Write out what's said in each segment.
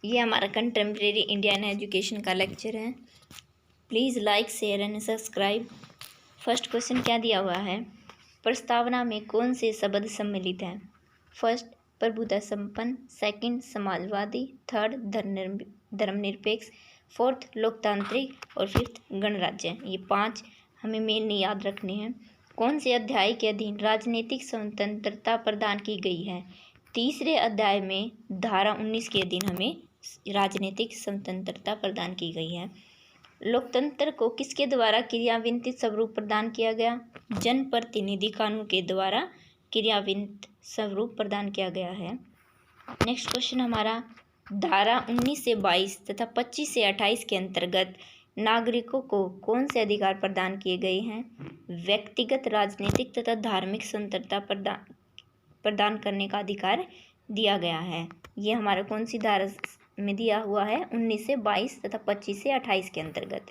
ये हमारा contemporary Indian education का लेक्चर है। Please like share and subscribe. First question क्या दिया हुआ है, प्रस्तावना में कौन से शब्द सम्मिलित हैं? फर्स्ट प्रभुता संपन्न, सेकंड समाजवादी, थर्ड धर्मनिरपेक्ष, फोर्थ लोकतांत्रिक और फिफ्थ गणराज्य। ये 5 हमें मेन याद रखने हैं। कौन से अध्याय के अधीन राजनीतिक स्वतंत्रता प्रदान की गई है? तीसरे अध्याय में धारा 19 के अधीन हमें राजनीतिक स्वतंत्रता प्रदान की गई है। लोकतंत्र को किसके द्वारा क्रियान्वित स्वरूप प्रदान किया गया? जनप्रतिनिधि कानून के द्वारा क्रियान्वित स्वरूप प्रदान किया गया है। नेक्स्ट क्वेश्चन हमारा, धारा 19 से 22 तथा 25 से 28 के अंतर्गत नागरिकों को कौन से अधिकार प्रदान किए गए हैं? व्यक्तिगत, राजनीतिक तथा धार्मिक स्वतंत्रता प्रदान करने का अधिकार दिया गया है। ये हमारा कौन सी धारा में दिया हुआ है? 19 से 22 तथा 25 से 28 के अंतर्गत।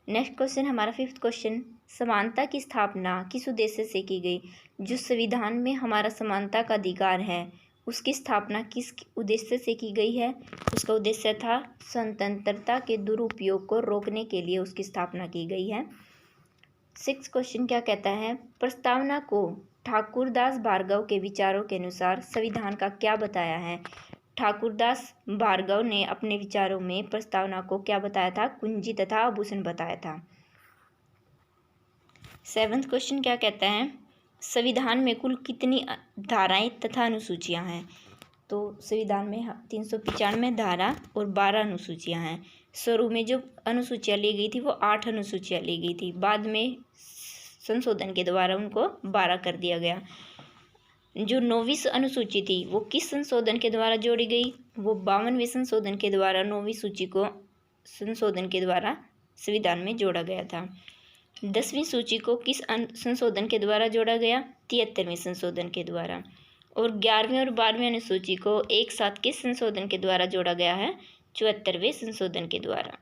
नेक्स्ट क्वेश्चन हमारा फिफ्थ क्वेश्चन, समानता की स्थापना किस उद्देश्य से की गई? जो संविधान में हमारा समानता का अधिकार है उसकी स्थापना किस उद्देश्य से की गई है? उसका उद्देश्य था स्वतंत्रता के दुरुपयोग को रोकने के लिए उसकी स्थापना की गई है। सिक्स क्वेश्चन क्या कहता है, प्रस्तावना को ठाकुरदास भार्गव के विचारों के अनुसार संविधान का क्या बताया है? ठाकुरदास भार्गव ने अपने विचारों में प्रस्तावना को क्या बताया था? कुंजी तथा आभूषण बताया था। सेवंथ क्वेश्चन क्या कहता है, संविधान में कुल कितनी धाराएं तथा अनुसूचियां हैं? तो संविधान में 395 धारा और 12 अनुसूचियां हैं। शुरू में जो अनुसूचियां ली गई थी वो 8 अनुसूचियां ली गई थी, बाद में संशोधन के द्वारा उनको 12 कर दिया गया। जो 9वीं अनुसूची थी वो किस संशोधन के द्वारा जोड़ी गई? वो 52वें संशोधन के द्वारा 9वीं सूची को संशोधन के द्वारा संविधान में जोड़ा गया था। 10वीं सूची को किस संशोधन के द्वारा जोड़ा गया? 73वें संशोधन के द्वारा। और 11वीं और 12वीं अनुसूची को एक साथ किस संशोधन के द्वारा जोड़ा गया है? 74वें संशोधन के द्वारा।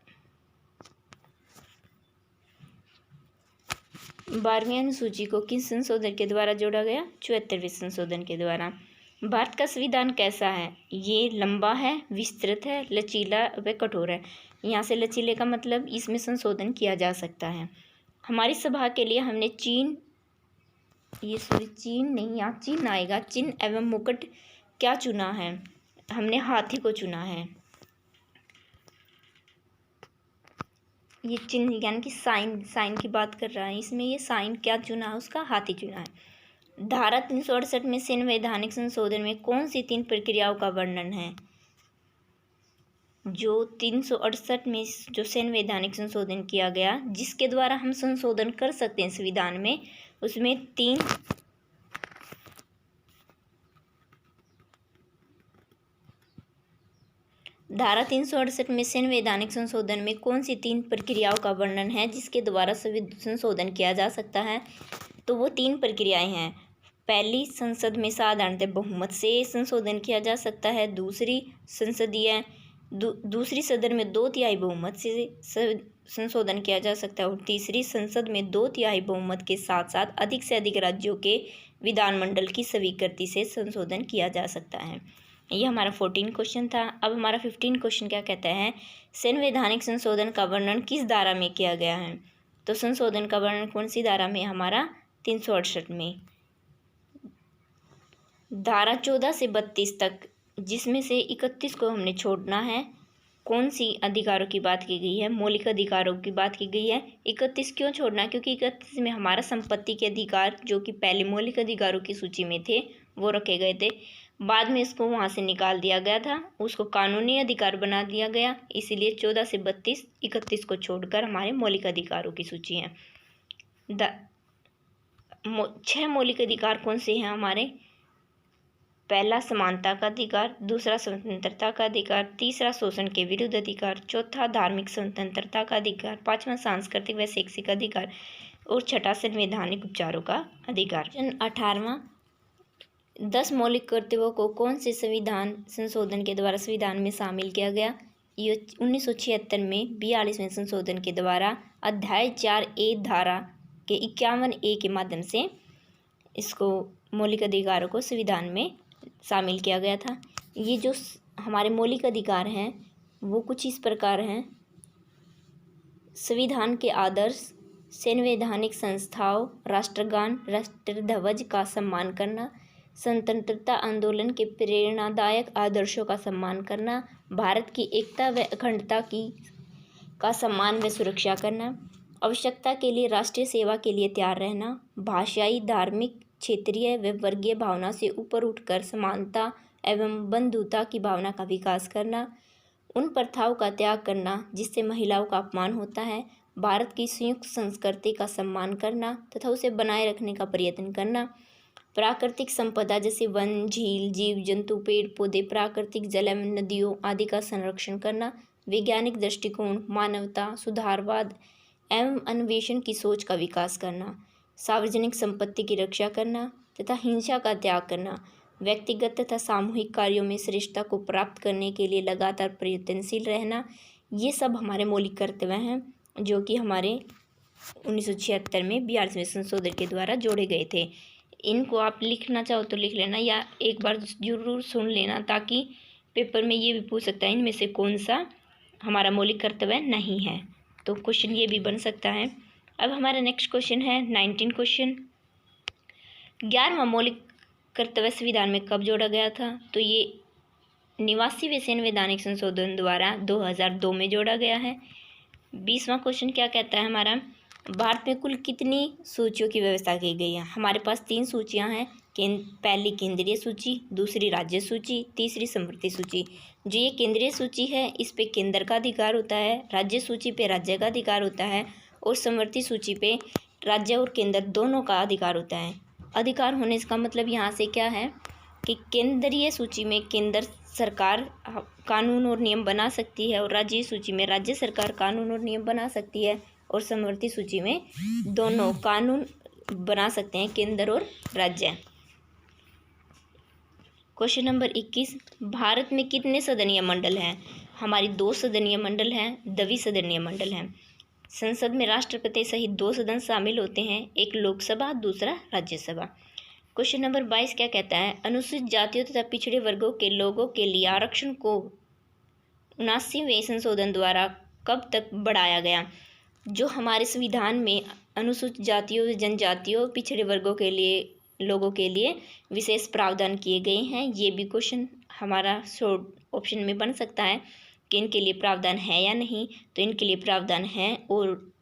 12वीं अनुसूची को किस संशोधन के द्वारा जोड़ा गया? 74वें संशोधन के द्वारा। भारत का संविधान कैसा है? ये लंबा है, विस्तृत है, लचीला व कठोर है। यहाँ से लचीले का मतलब इसमें संशोधन किया जा सकता है। हमारी सभा के लिए हमने चिन्ह आएगा, चिन्ह एवं मुकुट क्या चुना है? हमने हाथी को चुना है। ये चिन्ह यानी कि साइन की बात कर रहा है, इसमें ये साइन क्या चुना है? उसका हाथी चुना है। धारा 368 में संवैधानिक संशोधन में कौन सी 3 प्रक्रियाओं का वर्णन है? जो 368 में जो संवैधानिक संशोधन किया गया जिसके द्वारा हम संशोधन कर सकते हैं संविधान में, उसमें 3 धारा 368 में संवैधानिक संशोधन में कौन सी 3 प्रक्रियाओं का वर्णन है जिसके द्वारा संशोधन किया जा सकता है? तो वो 3 प्रक्रियाएं हैं। पहली, संसद में साधारणतः बहुमत से संशोधन किया जा सकता है। दूसरी सदन में 2/3 बहुमत से संशोधन किया जा सकता है। और तीसरी, संसद में 2/3 बहुमत के साथ साथ अधिक से अधिक राज्यों के विधानमंडल की स्वीकृति से संशोधन किया जा सकता है। ये हमारा 14 क्वेश्चन था। अब हमारा 15 क्वेश्चन क्या कहता है, संवैधानिक संशोधन का वर्णन किस धारा में किया गया है? तो संशोधन का वर्णन कौन सी धारा में? हमारा 368 में। धारा 14 से 32 तक, जिसमें से 31 को हमने छोड़ना है। कौन सी अधिकारों की बात की गई है? मौलिक अधिकारों की बात की गई है। 31 क्यों छोड़ना? क्योंकि 31 में हमारा संपत्ति के अधिकार जो कि पहले मौलिक अधिकारों की सूची में थे वो रखे गए थे, बाद में इसको वहाँ से निकाल दिया गया था, उसको कानूनी अधिकार बना दिया गया। इसीलिए 14 से 32, 31 को छोड़कर हमारे मौलिक अधिकारों की सूची है। 6 मौलिक अधिकार कौन से हैं हमारे? पहला, समानता का अधिकार। दूसरा, स्वतंत्रता का अधिकार। तीसरा, शोषण के विरुद्ध अधिकार। चौथा, धार्मिक स्वतंत्रता का अधिकार। पांचवा, सांस्कृतिक व शैक्षिक अधिकार। और छठा, संवैधानिक उपचारों का अधिकार। 18वां, 10 मौलिक कर्तव्यों को कौन से संविधान संशोधन के द्वारा संविधान में शामिल किया गया? ये 1976 में 42वें संशोधन के द्वारा अध्याय 4A धारा के 51A के माध्यम से इसको मौलिक अधिकारों को संविधान में शामिल किया गया था। ये जो हमारे मौलिक अधिकार हैं वो कुछ इस प्रकार हैं। संविधान के आदर्श, संवैधानिक संस्थाओं, राष्ट्रगान, राष्ट्रध्वज का सम्मान करना, स्वतंत्रता आंदोलन के प्रेरणादायक आदर्शों का सम्मान करना, भारत की एकता व अखंडता का सम्मान व सुरक्षा करना, आवश्यकता के लिए राष्ट्रीय सेवा के लिए तैयार रहना, भाषाई, धार्मिक, क्षेत्रीय व वर्गीय भावना से ऊपर उठकर समानता एवं बंधुता की भावना का विकास करना, उन प्रथाओं का त्याग करना जिससे महिलाओं का अपमान होता है, भारत की संयुक्त संस्कृति का सम्मान करना तथा उसे बनाए रखने का प्रयत्न करना, प्राकृतिक संपदा जैसे वन, झील, जीव जंतु, पेड़ पौधे, प्राकृतिक जल एवं नदियों आदि का संरक्षण करना, वैज्ञानिक दृष्टिकोण, मानवता, सुधारवाद एवं अन्वेषण की सोच का विकास करना, सार्वजनिक संपत्ति की रक्षा करना तथा हिंसा का त्याग करना, व्यक्तिगत तथा सामूहिक कार्यों में श्रेष्ठता को प्राप्त करने के लिए लगातार प्रयत्नशील रहना, ये सब हमारे मौलिक कर्तव्य हैं जो कि हमारे 1976 में 42वें संशोधन के द्वारा जोड़े गए थे। इनको आप लिखना चाहो तो लिख लेना या एक बार जरूर सुन लेना, ताकि पेपर में ये भी पूछ सकता है इनमें से कौन सा हमारा मौलिक कर्तव्य नहीं है, तो क्वेश्चन ये भी बन सकता है। अब हमारा नेक्स्ट क्वेश्चन है 19 क्वेश्चन। 11वां मौलिक कर्तव्य संविधान में कब जोड़ा गया था? तो ये 89वें संवैधानिक संशोधन द्वारा 2002 में जोड़ा गया है। 20वां क्वेश्चन क्या कहता है हमारा, भारत में कुल कितनी सूचियों की व्यवस्था की गई है? हमारे पास 3 सूचियां हैं, पहली केंद्रीय सूची, दूसरी राज्य सूची, तीसरी समवर्ती सूची। जो ये केंद्रीय सूची है इस पे केंद्र का अधिकार होता है, राज्य सूची पे राज्य का अधिकार होता है और समवर्ती सूची पे राज्य और केंद्र दोनों का अधिकार होता है। अधिकार होने इसका मतलब यहाँ से क्या है कि केंद्रीय सूची में केंद्र सरकार कानून और नियम बना सकती है और राज्य सूची में राज्य सरकार कानून और नियम बना सकती है और समवर्ती सूची में दोनों कानून बना सकते हैं, केंद्र और राज्य। क्वेश्चन नंबर 21, भारत में कितने सदनीय मंडल हैं? हमारी 2 सदनीय मंडल हैं, द्विसदनीय मंडल हैं। संसद में राष्ट्रपति सहित 2 सदन शामिल होते हैं, एक लोकसभा दूसरा राज्यसभा। क्वेश्चन नंबर 22 क्या कहता है, अनुसूचित जातियों तथा पिछड़े वर्गों के लोगों के लिए आरक्षण को 79वें संशोधन द्वारा कब तक बढ़ाया गया? जो हमारे संविधान में अनुसूचित जातियों, जनजातियों, पिछड़े वर्गों के लिए लोगों के लिए विशेष प्रावधान किए गए हैं, ये भी क्वेश्चन हमारा शॉर्ट ऑप्शन में बन सकता है कि इनके लिए प्रावधान है या नहीं। तो इनके लिए प्रावधान है और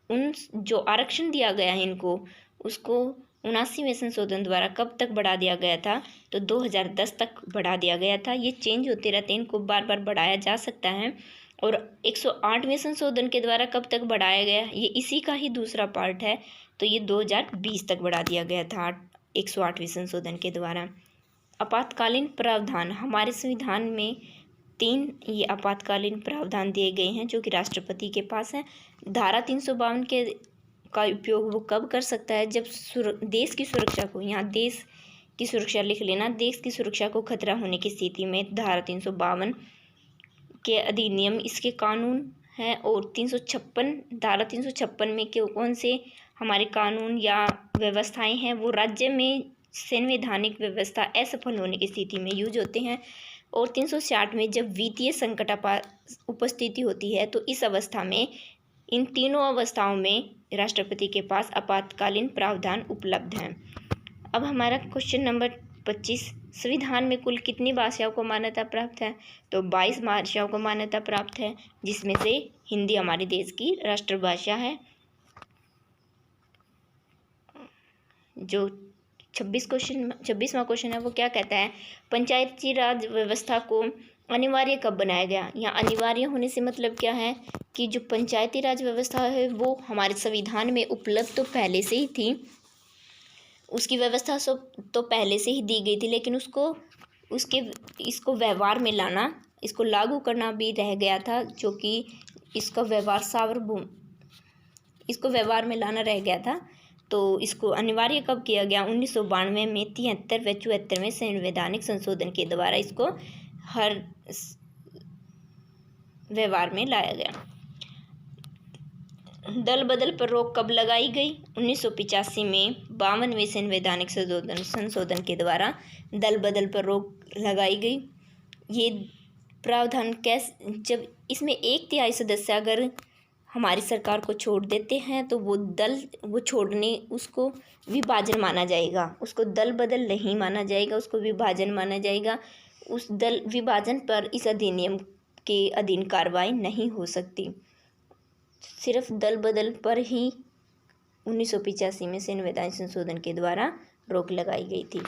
उन जो आरक्षण दिया गया है इनको, उसको 79वें संशोधन द्वारा कब तक बढ़ा दिया गया था? तो 2010 तक बढ़ा दिया गया था। ये चेंज होते रहते हैं, इनको बार बार बढ़ाया जा सकता है। और 108वें संशोधन के द्वारा कब तक बढ़ाया गया? ये इसी का ही दूसरा पार्ट है, तो ये 2020 तक बढ़ा दिया गया था 108वें संशोधन के द्वारा। आपातकालीन प्रावधान, हमारे संविधान में 3 ये आपातकालीन प्रावधान दिए गए हैं जो कि राष्ट्रपति के पास है। धारा 352 का उपयोग वो कब कर सकता है? जब देश की सुरक्षा को, यहाँ देश की सुरक्षा लिख लेना, देश की सुरक्षा को खतरा होने की स्थिति में धारा 352 के अधिनियम इसके कानून है। और 356 धारा 356 में कौन से हमारे कानून या व्यवस्थाएं हैं, वो राज्य में संवैधानिक व्यवस्था असफल होने की स्थिति में यूज होते हैं। और 360 में जब वित्तीय संकट उपस्थिति होती है, तो इस अवस्था में इन तीनों अवस्थाओं में राष्ट्रपति के पास आपातकालीन प्रावधान उपलब्ध हैं। अब हमारा क्वेश्चन नंबर 25, संविधान में कुल कितनी भाषाओं को मान्यता प्राप्त है? तो 22 भाषाओं को मान्यता प्राप्त है, जिसमें से हिंदी हमारे देश की राष्ट्रभाषा है। जो 26वां क्वेश्चन है वो क्या कहता है, पंचायती राज व्यवस्था को अनिवार्य कब बनाया गया? यहाँ अनिवार्य होने से मतलब क्या है कि जो पंचायती राज व्यवस्था है वो हमारे संविधान में उपलब्ध तो पहले से ही थी, उसकी व्यवस्था सब तो पहले से ही दी गई थी, लेकिन इसको व्यवहार में लाना, इसको लागू करना भी रह गया था, जो कि इसका व्यवहार में लाना रह गया था। तो इसको अनिवार्य कब किया गया? 1992 में 73 व 74वें संवैधानिक संशोधन के द्वारा इसको हर व्यवहार में लाया गया। दल बदल पर रोक कब लगाई गई? 1985 में 52वें संवैधानिक संशोधन के द्वारा दल बदल पर रोक लगाई गई। ये प्रावधान कैसे, जब इसमें 1/3 सदस्य अगर हमारी सरकार को छोड़ देते हैं तो वो छोड़ने उसको विभाजन माना जाएगा, उसको दल बदल नहीं माना जाएगा, उसको विभाजन माना जाएगा। उस दल विभाजन पर इस अधिनियम के अधीन कार्रवाई नहीं हो सकती। सिर्फ दल बदल पर ही 1985 में संविधान संशोधन के द्वारा रोक लगाई गई थी।